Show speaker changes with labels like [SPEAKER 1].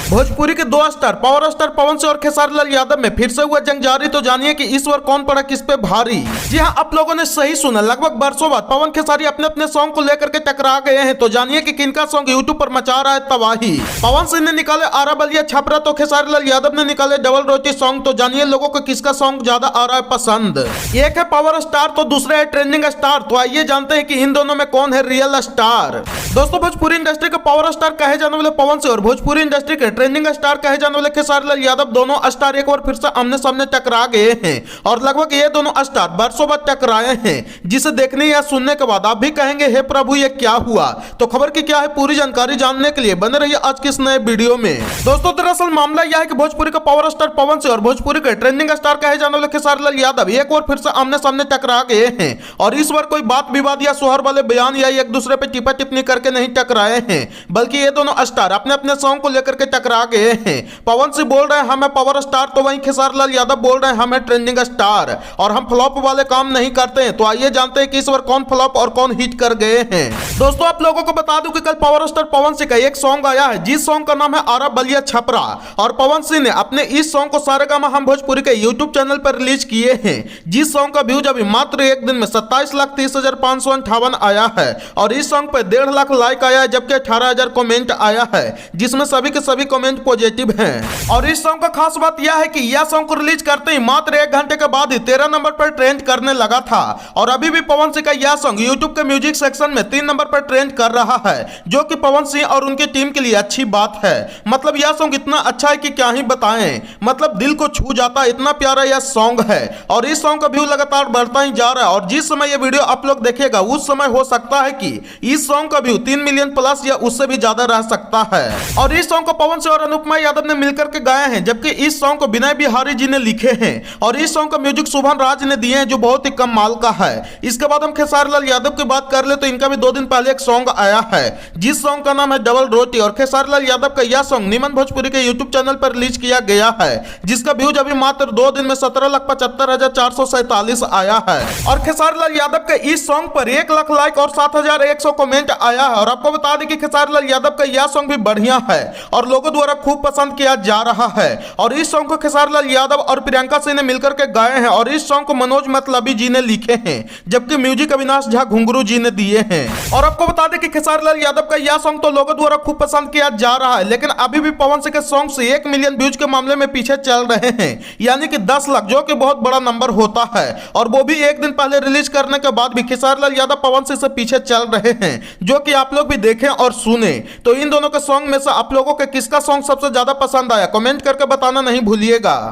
[SPEAKER 1] भोजपुरी के दो star power star Pawan Singh और खेसारी लाल यादव में फिर से हुआ जंग जारी। तो जानिए कि इस बार कौन पड़ा किस पे भारी। जी हां, आप लोगों ने सही सुना, लगभग बरसों बाद पवन खेसारी अपने अपने सॉन्ग को लेकर के टकरा गए हैं। तो जानिए कि किनका सॉन्ग यूट्यूब पर मचा रहा है तबाही। पवन सिंह ने निकाले आरा बलिया छपरा, तो खेसारी लाल यादव ने निकाले डबल रोटी सॉन्ग। तो जानिए लोगों को किसका सॉन्ग ज्यादा आ रहा है पसंद। एक है पावर स्टार तो दूसरा है ट्रेंडिंग स्टार। तो आइए जानते हैं कि इन दोनों में कौन है रियल स्टार। दोस्तों, भोजपुरी इंडस्ट्री के पावर स्टार कहे जाने वाले पवन सिंह और भोजपुरी इंडस्ट्री के ट्रेंडिंग स्टार कहे जाने वाले खेसारी लाल यादव दोनों स्टार एक बार फिर से आमने सामने टकरा गए हैं। और लगभग ये दोनों स्टार बरसों बाद टकराए हैं, जिसे देखने या सुनने के बाद आप भी कहेंगे हे प्रभु ये क्या हुआ। तो खबर की क्या है पूरी जानकारी जानने के लिए बने रहिए आज की इस नए वीडियो में। दोस्तों, दरअसल मामला यह है कि भोजपुरी का पावर स्टार पवन सिंह और भोजपुरी के ट्रेंडिंग स्टार कहे जाने वाले खेसारी लाल यादव एक बार फिर से आमने सामने टकरा गए हैं। और इस बार कोई बात विवाद या सोहर वाले बयान या एक दूसरे पे टिप्पा टिप्पणी करके नहीं टकराए हैं, बल्कि ये दोनों स्टार अपने अपने सॉन्ग को लेकर के टकरा गए हैं। पवन सिंह बोल रहे हैं हमें पावर स्टार, तो वहीं खेसारी लाल यादव बोल रहे हैं हमें ट्रेंडिंग स्टार और हम फ्लॉप वाले काम नहीं करते हैं। तो आइए जानते हैं कि इस बार कौन फ्लॉप और कौन हिट कर गए हैं। दोस्तों, आप लोगों को बता दूं कि कल पावर स्टार पवन सिंह का एक सॉन्ग आया है, जिस सॉन्ग का नाम है आरा बलिया छपरा। और पवन सिंह ने अपने इस सॉन्ग को सारेगामा हम भोजपुरी के यूट्यूब चैनल पर रिलीज किए हैं, जिस सॉन्ग का व्यूज अभी मात्र एक दिन में 27,30,558 आया है। और इस सॉन्ग पर 1.5 लाख लाइक आया है, जबकि 18,000 कमेंट आया है, जिसमें सभी के सभी कमेंट पॉजिटिव हैं। और इस सॉन्ग का खास बात यह है कि यह सॉन्ग को रिलीज करते ही मात्र 1 घंटे के बाद ही 13 नंबर पर ट्रेंड करने लगा था। और अभी भी पवन सिंह का यह सॉन्ग यूट्यूब के म्यूजिक सेक्शन में 3 नंबर पर ट्रेंड कर रहा है, जो कि पवन सिंह और उनकी टीम के लिए अच्छी बात है। मतलब यह सॉन्ग इतना अच्छा है कि क्या ही बताएं, मतलब दिल को छू जाता है, इतना प्यारा यह सॉन्ग है। और इस सॉन्ग का व्यू लगातार बढ़ता ही जा रहा है। और जिस समय यह वीडियो आप लोग देखेगा उस समय हो सकता है कि इस सॉन्ग का व्यू 3 मिलियन प्लस या उससे भी ज्यादा रह सकता है। और इस सॉन्ग को पवन सिंह और अनुपमा यादव ने मिलकर के गाए हैं, जबकि इस सॉन्ग को विनय बिहारी जी ने लिखे हैं। और इस सॉन्ग का म्यूजिक शुभन राज ने दिए हैं, जो बहुत ही कम माल का है। इसके बाद हम खेसारी लाल यादव की बात कर ले तो इनका भी 2 दिन पहले एक सॉन्ग आया है, जिस सॉन्ग का नाम है डबल रोटी। और खेसारी लाल यादव का यह सॉन्ग निमन भोजपुरी के यूट्यूब चैनल पर रिलीज किया गया है, जिसका व्यूज अभी मात्र 2 दिन में 17,75,447 आया है। और खेसारी लाल यादव के इस सॉन्ग पर 1 लाख लाइक और 7,100 कमेंट आया है। और आपको बता दें कि खेसारी लाल यादव का यह सॉन्ग भी बढ़िया है और लोगों द्वारा खूब पसंद किया जा रहा है। और इस सॉन्ग को खेसारी लाल यादव और प्रियंका सिंह ने मिलकर के गाए हैं। और इस सॉन्ग को मनोज मतलबी जी ने लिखे हैं, जबकि म्यूजिक अविनाश झा घुंगरू जी ने दिए हैं। और आपको बता दें कि खेसारी लाल यादव का यह सॉन्ग तो लोगों द्वारा खूब पसंद किया जा रहा है, लेकिन अभी भी पवन सिंह के सॉन्ग से 1 मिलियन व्यूज के मामले में पीछे चल रहे हैं, यानी कि 10 लाख, जो कि बहुत बड़ा नंबर होता है। और वो भी एक दिन पहले रिलीज करने के बाद भी खेसारी लाल यादव पवन सिंह से पीछे चल रहे हैं, जो कि आप लोग भी देखें और सुने। तो इन दोनों के सॉन्ग में से आप लोगों के किसका सॉन्ग सबसे ज्यादा पसंद आया, कमेंट करके बताना नहीं भूलिएगा।